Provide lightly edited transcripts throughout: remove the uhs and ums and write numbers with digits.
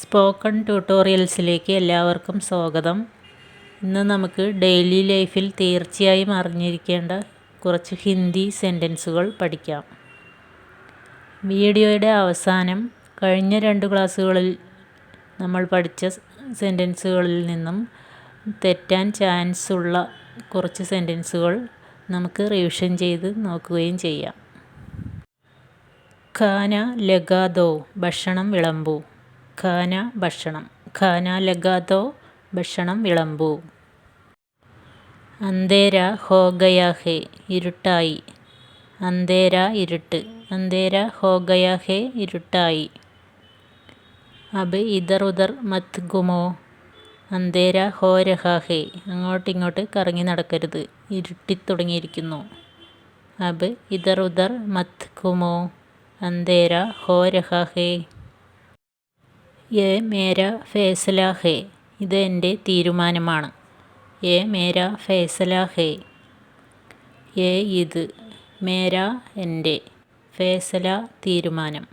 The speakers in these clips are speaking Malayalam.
സ്പോക്കൺ ട്യൂട്ടോറിയൽസിലേക്ക് എല്ലാവർക്കും സ്വാഗതം. ഇന്ന് നമുക്ക് ഡെയിലി ലൈഫിൽ തീർച്ചയായും അറിഞ്ഞിരിക്കേണ്ട കുറച്ച് ഹിന്ദി സെൻറ്റൻസുകൾ പഠിക്കാം. വീഡിയോയുടെ അവസാനം കഴിഞ്ഞ 2 ക്ലാസ്സുകളിൽ നമ്മൾ പഠിച്ച സെൻറ്റൻസുകളിൽ നിന്നും തെറ്റാൻ ചാൻസ് ഉള്ള കുറച്ച് സെൻറ്റൻസുകൾ നമുക്ക് റിവിഷൻ ചെയ്ത് നോക്കുകയും ചെയ്യാം. ഖാന ലഗാ ദോ, ഭക്ഷണം വിളമ്പൂ. ഖാന ഭക്ഷണം, ഖാന ലഗാ ദോ ഭക്ഷണം വിളമ്പൂ. അന്ധേര ഹോ ഗയാ ഹേ, ഇരുട്ടായി. അന്ധേര ഇരുട്ട്, അന്ധേര ഹോ ഗയാ ഹേ ഇരുട്ടായി. അബ് ഇധർ ഉധർ മത് ഘുമോ, അന്ധേര ഹോ രഹാ ഹേ, അങ്ങോട്ടിങ്ങോട്ട് കറങ്ങി നടക്കരുത്, ഇരുട്ടിത്തുടങ്ങിയിരിക്കുന്നു. അബ് ഇധർ ഉധർ മത് ഘുമോ, അന്ധേര ഹോ രഹാ ഹേ. യേ മേരാ ഫൈസലാ ഹേ, ഇത് എൻ്റെ തീരുമാനമാണ്. യേ മേരാ ഫൈസലാ ഹേ. യേ ഇത്, മേരാ എൻ്റെ, ഫൈസല തീരുമാനം.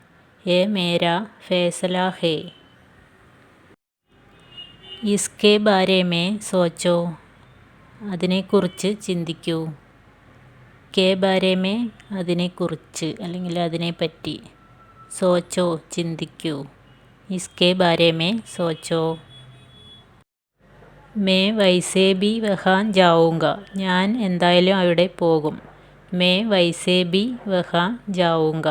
യേ മേരാ ഫൈസലാ ഹേ. ഇസ്കെ ബാരെ മേ സോച്ചോ, അതിനെക്കുറിച്ച് ചിന്തിക്കൂ. കെ ബാരെ മേ അതിനെക്കുറിച്ച് അല്ലെങ്കിൽ അതിനെപ്പറ്റി. സോച്ചോ ചിന്തിക്കൂ. ഇസ്കെ ബാരെ മേ സോച്ചോ. മേ വൈസേ ബി വഹാൻ ജാഊംഗ, ഞാൻ എന്തായാലും അവിടെ പോകും. May വൈസേ B വഹാൻ ജാഊംഗ.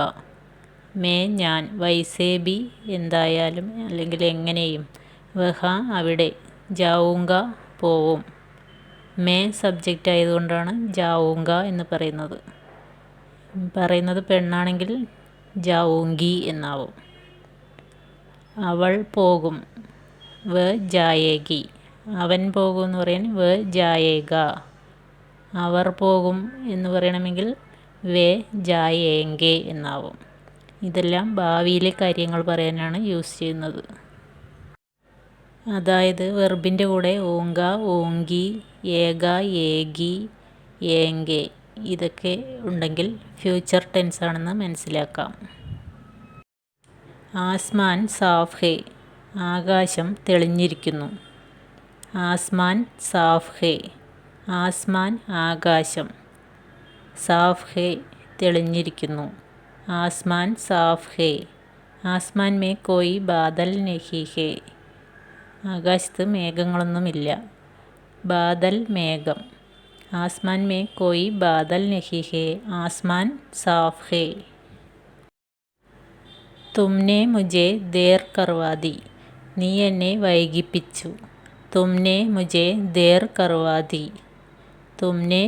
മേ ഞാൻ, വൈസേ ബി എന്തായാലും അല്ലെങ്കിൽ എങ്ങനെയും, വഹാ അവിടെ, ജാഊംഗ പോവും. മേ സബ്ജക്റ്റ് ആയതുകൊണ്ടാണ് ജാഊംഗ എന്ന് പറയുന്നത് പെണ്ണാണെങ്കിൽ ജാഊംഗി എന്നാവും. അവൾ പോകും, വ ജായേഗി. അവൻ പോകും എന്ന് പറയാൻ വ ജായേഗ. അവർ പോകും എന്ന് പറയണമെങ്കിൽ വേ ജായേങ്കെ എന്നാവും. ഇതെല്ലാം ഭാവിയിലെ കാര്യങ്ങൾ പറയാനാണ് യൂസ് ചെയ്യുന്നത്. അതായത് വെർബിൻ്റെ കൂടെ ഊങ്ക, ഊങ്കി, ഏക, ഏകി, ഏങ്കെ ഇതൊക്കെ ഉണ്ടെങ്കിൽ ഫ്യൂച്ചർ ടെൻസ് ആണെന്ന് മനസ്സിലാക്കാം. ആസ്മാൻ സാഫ് ഹേ, ആകാശം തെളിഞ്ഞിരിക്കുന്നു. ആസ്മാൻ സാഫ് ഹേ, ആസ്മാൻ ആകാശം, സാഫ് ഹേ തെളിഞ്ഞിരിക്കുന്നു. ആസ്മാൻ സാഫ് ഹേ. ആസ്മാൻ മേ കോയി ബാദൽ നഹി ഹേ, ആകാശത്ത് മേഘങ്ങളൊന്നുമില്ല. ബാദൽ മേഘം. ആസ്മാൻ മേ കോയി ബാദൽ നഹി ഹേ, ആസ്മാൻ സാഫ് ഹേ. തുമ്നെ മുझे ദേർ കർവാ ദി, നീ എന്നെ വൈകിപ്പിച്ചു. തുമ്നെ മുझे ദേർ കർവാ ദി. തുമ്നെ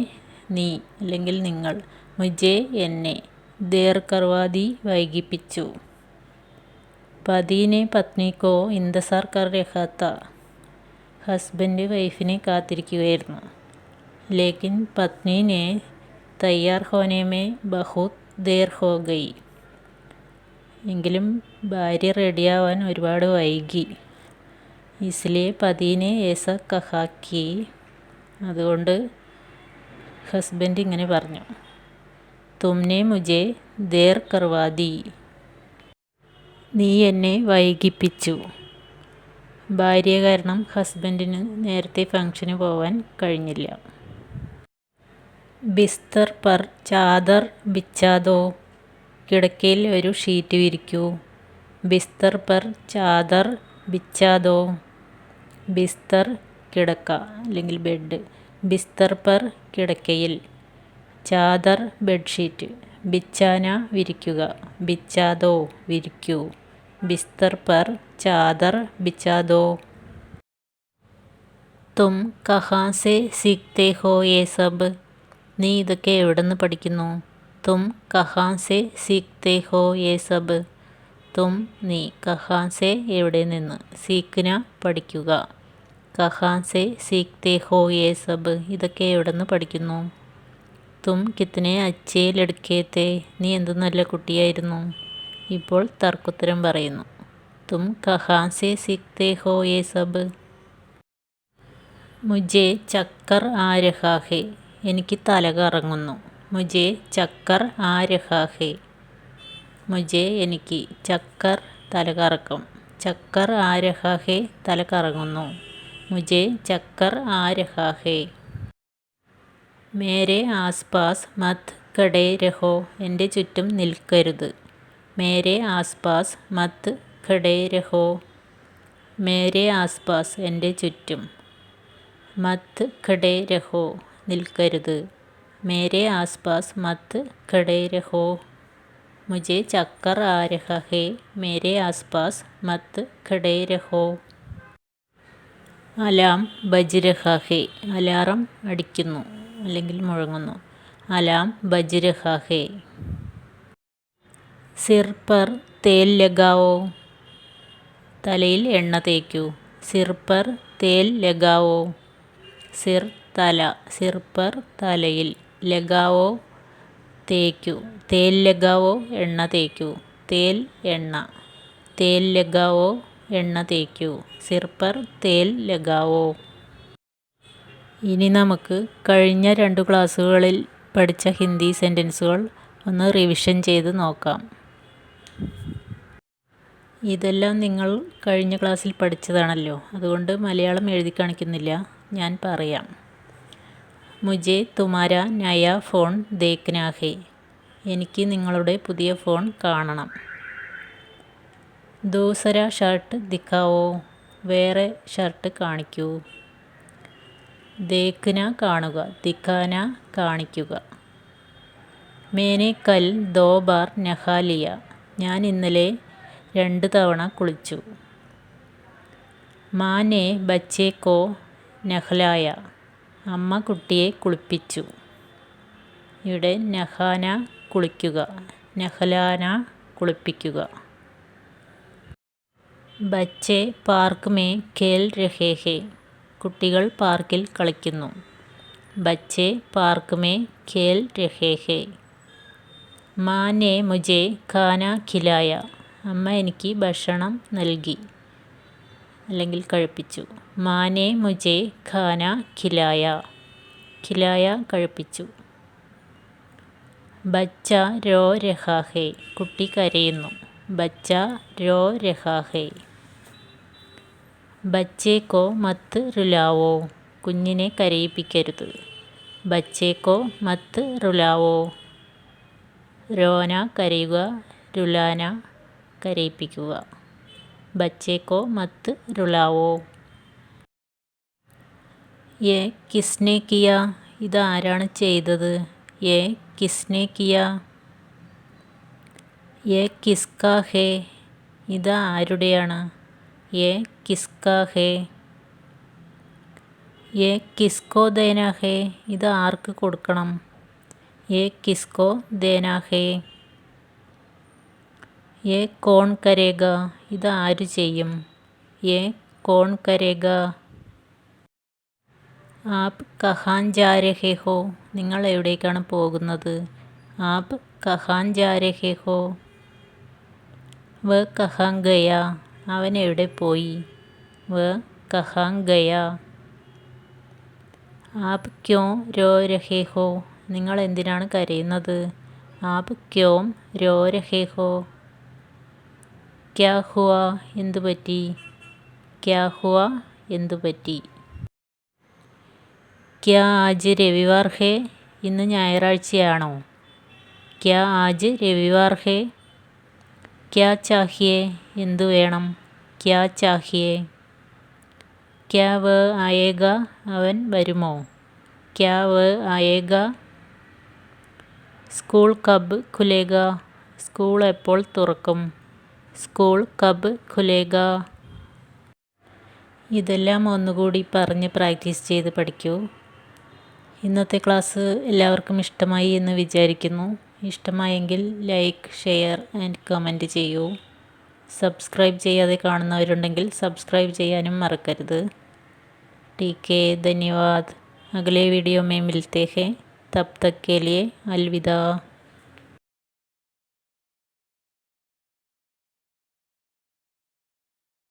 നീ അല്ലെങ്കിൽ നിങ്ങൾ, മുझे എന്നെ, ദേർ കർവാ ദി വൈകിപ്പിച്ചു. പതി നെ പത്നി കോ ഇന്തസാർ കർ രഹാ താ, ഹസ്ബൻഡ് വൈഫിനെ കാത്തിരിക്കുകയായിരുന്നു. ലേക്കിൻ പത്നി നെ തയ്യാർ ഹോനെ മേ ബഹുത് ദേർ ഹോ ഗയി, എങ്കിലും ഭാര്യ റെഡിയാവാൻ ഒരുപാട് വൈകി. ഇസ്ലിയെ പതിനെ ഏസ കഹാ കി, അതുകൊണ്ട് ഹസ്ബൻഡ് ഇങ്ങനെ പറഞ്ഞു. തുമ്നെ മുझे ദേർ കർവാ ദി, നീ എന്നെ വൈകിപ്പിച്ചു. ഭാര്യ കാരണം ഹസ്ബൻഡിന് നേരത്തെ ഫംഗ്ഷന് പോവാൻ കഴിഞ്ഞില്ല. ബിസ്തർ പർ ചാദർ ബിച്ചാ ദോ, കിടക്കയിൽ ഒരു ഷീറ്റ് വിരിക്കൂ. ബിസ്തർ പർ ചാദർ ബിച്ചാ ദോ. ബിസ്തർ കിടക്ക അല്ലെങ്കിൽ ബെഡ്. ബിസ്തർ പർ കിടക്കയിൽ. ചാദർ ബെഡ്ഷീറ്റ്. ബിച്ചാന വിരിക്കുക. ബിച്ചാ ദോ വിരിക്കൂ. ബിസ്തർ പർ ചാദർ ബിച്ചാ ദോ. തും കഹാ സേ സീഖ്തേ ഹോ യേ സബ്, നീ ഇതൊക്കെ എവിടുന്ന് പഠിക്കുന്നു. തും കഹാ സേ സീഖ്തേ ഹോ യേ സബ്. തും നീ, കഹാ സേ എവിടെ നിന്ന്, സീഖ്ന പഠിക്കുക. കഹാ സേ സീഖ്തേ ഹോ യേ സബ്, ഇതൊക്കെ എവിടുന്ന് പഠിക്കുന്നു. തും കിത്നെ അച്ഛേ ലഡ്കേ തേ, നീ എന്ത് നല്ല കുട്ടിയായിരുന്നു. ഇപ്പോൾ തർക്കുത്തരം പറയുന്നു. തും കഹാ സേ സീഖ്തേ ഹോ യേ സബ്. മുझे ചക്കർ ആ രഹാ ഹേ, എനിക്ക് തല കറങ്ങുന്നു. മുझे ചക്കർ ആ രഹാ ഹേ. മുझे എനിക്ക്, ചക്കർ തലകറക്കം, ചക്കർ ആ രഹാ ഹേ തല കറങ്ങുന്നു. മുझे ചക്കർ ആ രഹാ ഹേ. മേരെ ആസ് പാസ് മത് ഖഡേ രഹോ എൻ്റെ ചുറ്റും നിൽക്കരുത്. മേരെ ആസ് പാസ് മത് ഖഡേ രഹോ. മേരെ ആസ് പാസ് എൻ്റെ ചുറ്റും. മത് ഖഡേ രഹോ നിൽക്കരുത്. മേരെ ആസ് പാസ് മത് ഖഡേ രഹോ. മുझे ചക്കർ ആ രഹാ ഹേ മേരെ ആസ് പാസ് മത് ഖഡേ രഹോ. അലാം ബജ് രഹാ ഹേ അലാറം അടിക്കുന്നു അല്ലെങ്കിൽ മുഴങ്ങുന്നു. അലാം ബജ് രഹാ ഹേ. സിർ പർ തേൽ ലഗാവോ തലയിൽ എണ്ണ തേക്കൂ. സിർ പർ തേൽ ലഗാവോ. സിർ തല. സിർ പർ തലയിൽ. ലഗാവോ തേക്കൂ. തേൽ ലഗാവോ എണ്ണ തേക്കൂ. തേൽ എണ്ണ. തേൽ ലഗാവോ എണ്ണ തേക്കൂ. സിർ പർ തേൽ ലഗാവോ. ഇനി നമുക്ക് കഴിഞ്ഞ 2 ക്ലാസ്സുകളിൽ പഠിച്ച ഹിന്ദി സെൻറ്റൻസുകൾ ഒന്ന് റിവിഷൻ ചെയ്ത് നോക്കാം. ഇതെല്ലാം നിങ്ങൾ കഴിഞ്ഞ ക്ലാസ്സിൽ പഠിച്ചതാണല്ലോ, അതുകൊണ്ട് മലയാളം എഴുതി കാണിക്കുന്നില്ല, ഞാൻ പറയാം. മുझे തുമാരാ നയാ ഫോൺ ദേഖ്നാ ഹേ എനിക്ക് നിങ്ങളുടെ പുതിയ ഫോൺ കാണണം. ദൂസരാ ഷർട്ട് ദിഖാവോ വേറെ ഷർട്ട് കാണിക്കൂ. ദേഖ്ന കാണുക, ദിഖാന കാണിക്കുക. മേനെ കൽ 2 ബാർ നഹാ ലിയ ഞാൻ ഇന്നലെ 2 തവണ കുളിച്ചു. മാ നെ ബച്ചേ കോ നഹ്ലായ അമ്മ കുട്ടിയെ കുളിപ്പിച്ചു. ഇവിടെ നഹാന കുളിക്കുക, നഹ്ലാന കുളിപ്പിക്കുക. ബച്ചേ പാർക്ക് മേ ഖേൽ രഹേ ഹേ കുട്ടികൾ പാർക്കിൽ കളിക്കുന്നു. ബച്ചേ പാർക്ക് മേ ഖേൽ രഹേ ഹേ. മാ നെ മുझे ഖാന ഖിലായ അമ്മ എനിക്ക് ഭക്ഷണം നൽകി അല്ലെങ്കിൽ കഴിപ്പിച്ചു. മാ നെ മുझे ഖാന ഖിലായ. ഖിലായ കഴിപ്പിച്ചു. ബച്ച രോ രഹാ ഹേ കുട്ടി കരയുന്നു. ബച്ച രോ രഹാ ഹേ. ബച്ചേ കോ മത്ത് റുലാവോ കുഞ്ഞിനെ കരയിപ്പിക്കരുത്. ബച്ചേ കോ മത്ത് റുലാവോ. രോന കരയുക, രുലാന കരയിപ്പിക്കുക. ബച്ചേ കോ മത്ത് റുലാവോ. യേ കിസ്നെ കിയാ ഇത് ആരാണ് ചെയ്തത്. യേ കിസ്നെ കിയാ. യേ കിസ്കാ ഹേ ഇത് ആരുടെയാണ്. യേ കിസ്കാ ഹേ. യേ കിസ്കോ ദേനാ ഹേ ഇത് ആർക്ക് കൊടുക്കണം. യേ കിസ്കോ ദേനാ ഹേ. യേ കോൺ കരേഗ ഇത് ആര് ചെയ്യും. യേ കോൺ കരേഗ. ആപ് കഹാൻ ജാ രഹേ ഹോ നിങ്ങൾ എവിടേക്കാണ് പോകുന്നത്. ആപ് കഹാൻ ജാ രഹേ ഹോ. വ കഹാൻ ഗയാ അവൻ എവിടെ പോയി. വ കഹാൻ ഗയാ. ആപ് ക്യോം രോ രഹേ ഹോ നിങ്ങൾ എന്തിനാണ് കരയുന്നത്. ആപ് ക്യോം രോ രഹേ ഹോ. ക്യാ ഹുവാ എന്തുപറ്റി. ക്യാ ഹുവാ എന്തുപറ്റി. ക്യാ ആജ് രവിവാർ ഹേ ഇന്ന് ഞായറാഴ്ചയാണോ. ക്യാ ആജ് രവിവാർ ഹേ. ക്യാ ചാഹിയേ എന്തു വേണം. ക്യാ ചാഹിയേ. ക്യാ വ ആയേഗ അവൻ വരുമോ. ക്യാ വ ആയേഗ. സ്കൂൾ കബ് ഖുലേഗ സ്കൂൾ എപ്പോൾ തുറക്കും. സ്കൂൾ കബ് ഖുലേഗ. ഇതെല്ലാം ഒന്നുകൂടി പറഞ്ഞ് പ്രാക്ടീസ് ചെയ്ത് പഠിക്കൂ. ഇന്നത്തെ ക്ലാസ് എല്ലാവർക്കും ഇഷ്ടമായി എന്ന് വിചാരിക്കുന്നു. ഇഷ്ടമായെങ്കിൽ ലൈക്ക്, ഷെയർ ആൻഡ് കമൻറ്റ് ചെയ്യൂ. സബ്സ്ക്രൈബ് ചെയ്യാതെ കാണുന്നവരുണ്ടെങ്കിൽ സബ്സ്ക്രൈബ് ചെയ്യാനും മറക്കരുത്. ठीक है, धन्यवाद. अगले वीडियो में मिलते हैं. तब तक के लिए अलविदा.